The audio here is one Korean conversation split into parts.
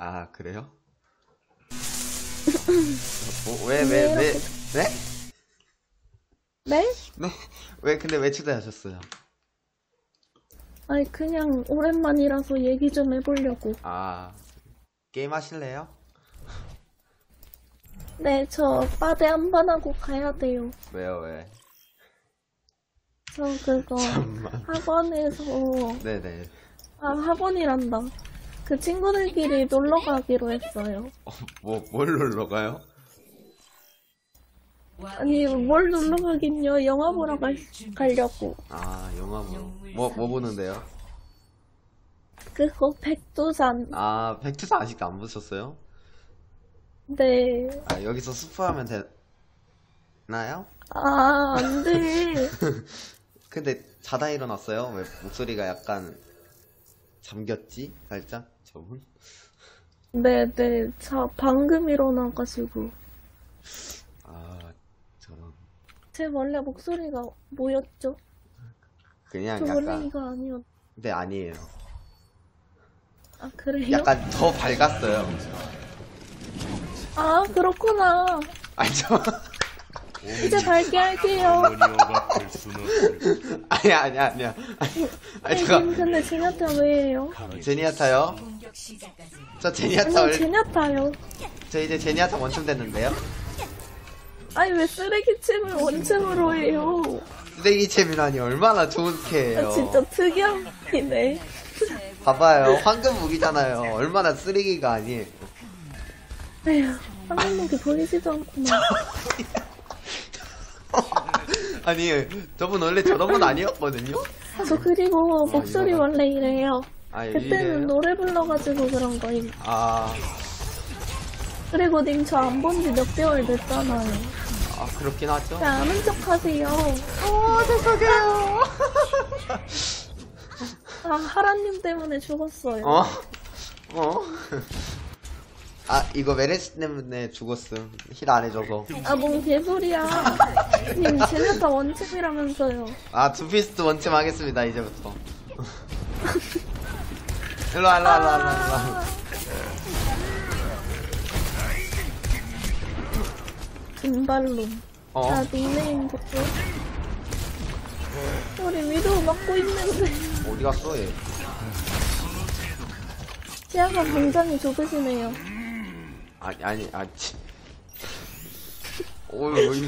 아, 그래요? 네? 네? 네? 근데 왜 초대하셨어요? 아니, 그냥 오랜만이라서 얘기 좀 해보려고. 아, 게임 하실래요? 네, 저 빠데 한 번 하고 가야 돼요. 왜요, 왜? 저 그거 잠만. 학원에서 네네. 아 학원이란다. 그 친구들끼리 놀러 가기로 했어요. 뭘 놀러 가요? 아니 뭘 놀러 가긴요. 영화 보러 가려고. 아, 영화 뭐 보는데요? 그거 백두산. 아, 백투사 아직도 안 보셨어요? 네. 아, 여기서 스포하면 되나요? 아, 안 돼. 근데 자다 일어났어요? 왜 목소리가 약간 잠겼지? 살짝? 저분? 네네. 저 방금 일어나가지고. 아, 저런. 제 원래 목소리가 뭐였죠? 그냥 저 원래 약간. 이거 아니었. 근데 아니에요. 아 그래요? 약간 더 밝았어요. 아 그렇구나. 아니, 저. 이제 밝게 할게요. 아니야. 아니, 잠깐. 근데 제냐타 왜예요? 제니아타요? 저 제니아타 아니 원래. 제냐타요. 저 이제 제니아타 원점 됐는데요? 아니 왜 쓰레기침을 원점으로 해요? 쓰레기챔이라니 얼마나 좋게 해요. 아, 진짜 특이함이네. 봐봐요. 황금 무기잖아요. 얼마나 쓰레기가 아니에요. 에휴, 한국목이 보이지도 않구나. 아니, 저분 원래 저런 분 아니었거든요? 저 그리고 목소리 이거는- 원래 이래요. 아, 그때는 이래요? 노래 불러가지고 그런 거임. 아, 그리고 님 저 안 본 지 몇 개월 됐잖아요. 그렇긴 하죠. 왜 아는 척 하세요? 죄송해요. 아, 하라님 때문에 죽었어요. 이거 메레스 때문에 죽었음. 힐 안 해줘서. 아, 뭔 개소리야. 님, 제냐타 원칙이라면서요. 두피스트 원챔 하겠습니다, 이제부터. 일로와. 김발룸. 자, 닉네임 보고. 우리 위도 막고 있는데. 어디 갔어, 얘? 시야가 굉장히 좁으시네요.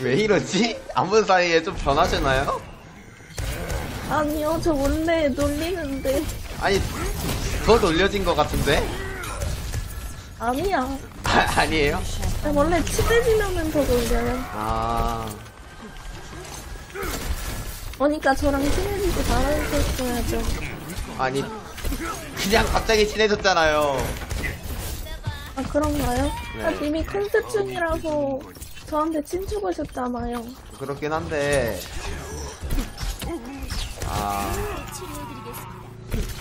왜 이러지? 안 본 사이에 좀 변하시나요? 아니요, 저 원래 놀리는데. 아니, 더 놀려진 것 같은데? 아니야. 아니에요? 원래 친해지면은 더 놀려요. 그러니까 저랑 친해지고 잘하셨어야죠. 아니, 그냥 갑자기 친해졌잖아요. 아, 그런가요? 네. 아, 님이 컨셉 중이라서 저한테 친추하셨잖아요. 그렇긴 한데,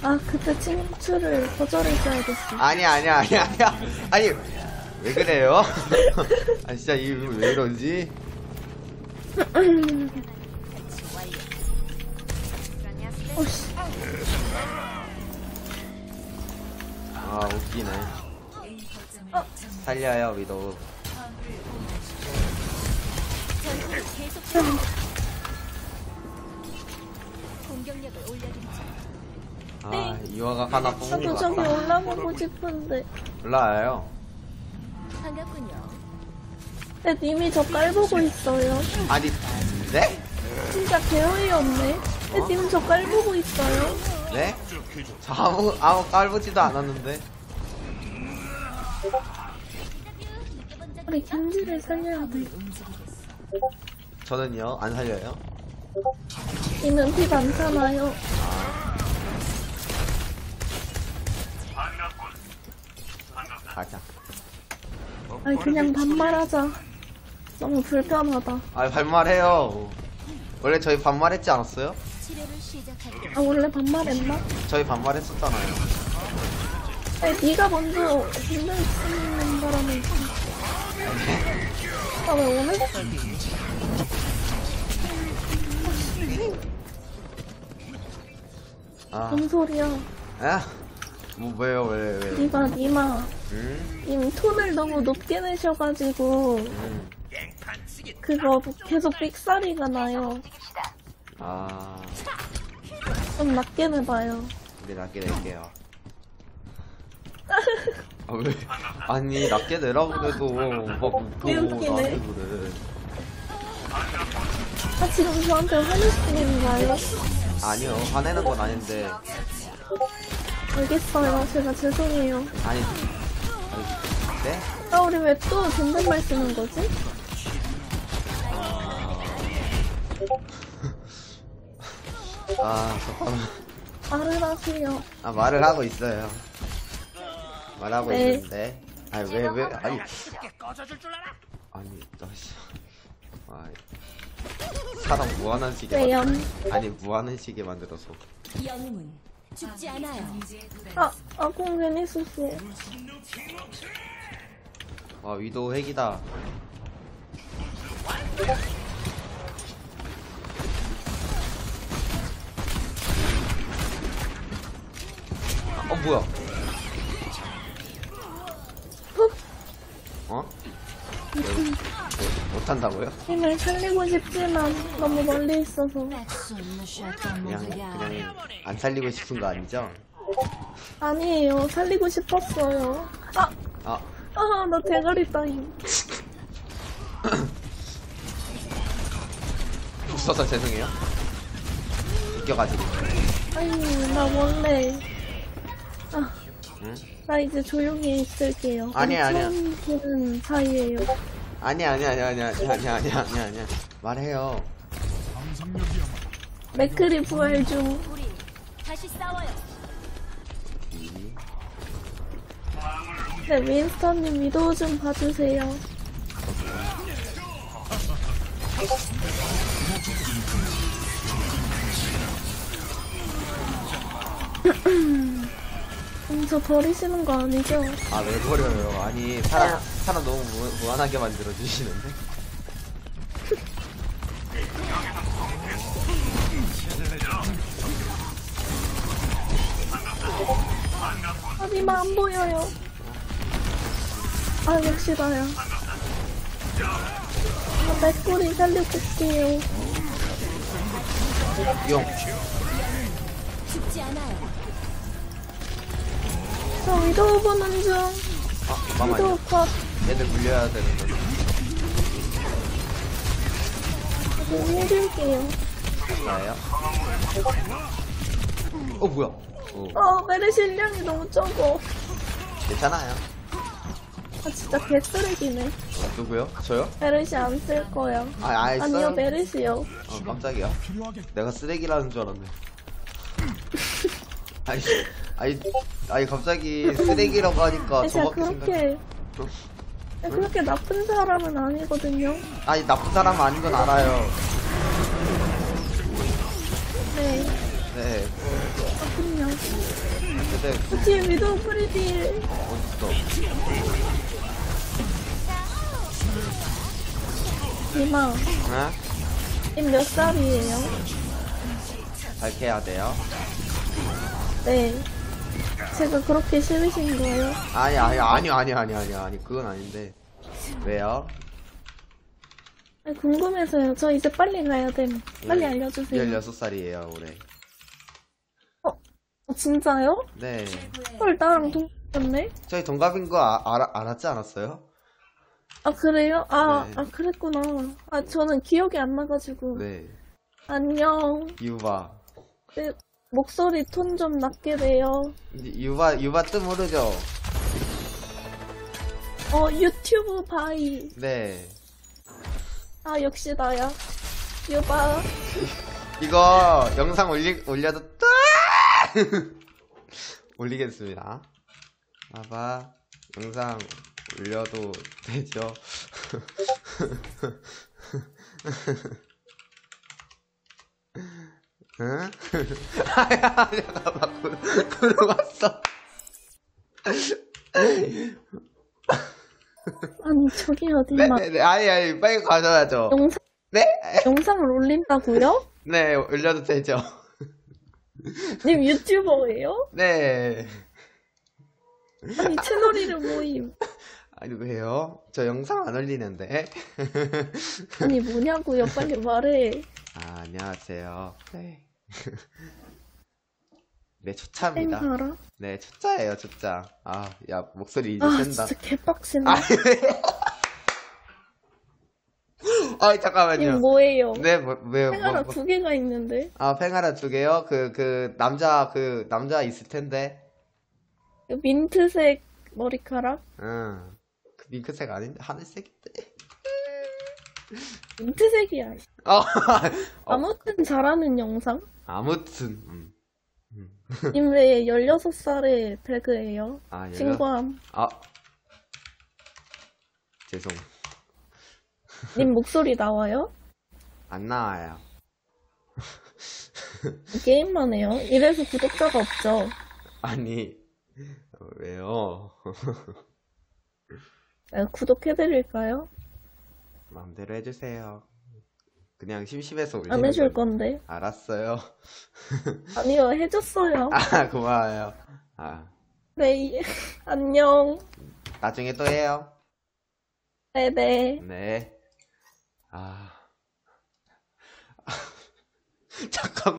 아, 그때 친추를 거절해줘야겠어. 아니야. 아니, 왜 그래요? 진짜 이거 왜 이러지? 어씨. 웃기네. 살려요, 위도우. 이화가 하나 뽑은 저도 것 저기 같다. 올라가고 싶은데. 올라와요. 반갑군요. 근데 님이 저 깔보고 있어요. 아니, 네? 진짜 개어이 없네. 근데 님 저 깔보고 있어요. 네? 저 아무 깔보지도 않았는데. 우리 견지를 살려야 돼. 저는요, 안 살려요. 님은 피 많잖아요. 가자. 아니 그냥 반말하자. 너무 불편하다. 반말해요. 원래 저희 반말했지 않았어요? 치료를 시작할게요. 아 원래 반말했나? 저희 반말했었잖아요. 아니 네가 먼저 분명 쓰는 바람에. 아 왜 오늘? 뭔 소리야? 왜요, 왜? 니마. 응? 님 톤을 너무 높게 내셔가지고, 응. 그거 계속 삑사리가 나요. 아, 좀 낮게 내봐요. 네, 낮게 낼게요. 아, 왜? 아니, 낮게 내라고 해도 막 웃고 왜 웃기네? 나한테 그래. 아, 지금 저한테 화내시는 거예요? 아니요, 화내는 건 아닌데. 알겠어요. 제가 죄송해요. 아니, 네? 아, 우리 왜 또 존댓말 쓰는 거지? 아, 잠깐만. 말을 하세요. 아, 말을 하고 있어요. 말하고 네. 있는데. 아니, 왜, 아니. 아니, 나씨. 아, 사람 무한한 시계. 왜요? 아니, 무한한 시계 만들어서. 영웅은 죽지 않아요. 공 괜히 썼어. 와, 위도우 핵이다. 뭐야? 어? 못한다고요? 힘을 살리고 싶지만 너무 멀리 있어서. 그냥 안 살리고 싶은 거 아니죠? 아니에요. 살리고 싶었어요. 아, 나 대가리 따임. 웃어서 죄송해요. 웃겨가지고. 아니, 나 원래. 응? 나 이제 조용히 있을게요. 아니야. 엄청 드는 사이에요. 아니야. 말해요. 맥크리 부활 중. 우리 다시 싸워요. 네, 윈스턴님 위도우 좀 봐주세요. 저 버리시는 거 아니죠? 아, 왜 버려요? 아니, 사람 너무 무한하게 만들어주시는데? 하지만 안 보여요. 역시 나야. 맥꼬리 살려줄게요. 용. 죽지 않아요. 저 위도우 보는 중. 잠깐만요. 위도우 컷. 얘들 물려야 되는데. 좀 해줄게요. 나예요? 뭐야? 메르시 일량이 너무 적어. 괜찮아요. 진짜 개쓰레기네. 누구요? 저요? 메르시 안 쓸 거야. 아니요, 써요? 메르시요. 깜짝이야. 내가 쓰레기라는 줄 알았네. 아니, 갑자기 쓰레기라고 하니까 제가 저밖에 그렇게 나쁜 사람은 아니거든요. 아니, 나쁜 사람은 아닌 건 알아요. 네, 네. 나쁜요. 근데, 뒤에 위도우 프리딜. 어딨어? 이마, 응? 님 몇 살이에요? 밝혀야 돼요. 네. 제가 그렇게 싫으신 거예요? 아니, 그건 아닌데. 왜요? 궁금해서요. 저 이제 빨리 가야 됨. 빨리 알려주세요. 16살이에요, 올해. 진짜요? 네. 헐, 나랑 동갑네? 저희 동갑인 거 알았지 않았어요? 그래요? 네. 그랬구나. 저는 기억이 안 나가지고. 네. 안녕. 유바. 네, 목소리 톤 좀 낮게 돼요. 유바 뜻 모르죠? 유튜브 바이. 네. 역시 나야. 유바. 이거 영상 올려도 올리겠습니다. 봐봐. 영상 올려도 되죠? 응? 잠깐만, 구름 왔어. 아니, 저기 어디마. 네, 아니, 빨리 가져야죠. 네? 영상을 올린다고요? 네, 올려도 되죠? 님 유튜버예요? 네. 아니, 채널 이름 모임. 아니, 왜요? 저 영상 안 올리는데? 아니, 뭐냐고요. 빨리 말해. 아, 안녕하세요. 네. 네, 초짜입니다. 땡가라? 네, 초짜예요, 초짜. 아, 야, 목소리 이제 아, 센다. 진짜 개빡치네. 아, 님 잠깐만요. 뭐예요? 네, 왜요? 팽아라 2개가 있는데. 아, 팽하라 2개요? 남자 있을 텐데. 민트색 머리카락? 응. 그 밍크색 아닌데, 하늘색인데. 민트색이야. 어, 아무튼 잘하는 영상? 아무튼, 님 왜 16살에 배그예요? 아, 신고함. 아, 죄송. 님 목소리 나와요? 안 나와요. 게임만 해요? 이래서 구독자가 없죠. 아니, 왜요? 구독해드릴까요? 마음대로 해주세요. 그냥 심심해서 올리는 안 해줄 거예요. 건데. 알았어요. 아니요, 해줬어요. 아, 고마워요. 아, 네, 안녕. 나중에 또 해요. 네네. 네. 아. 잠깐.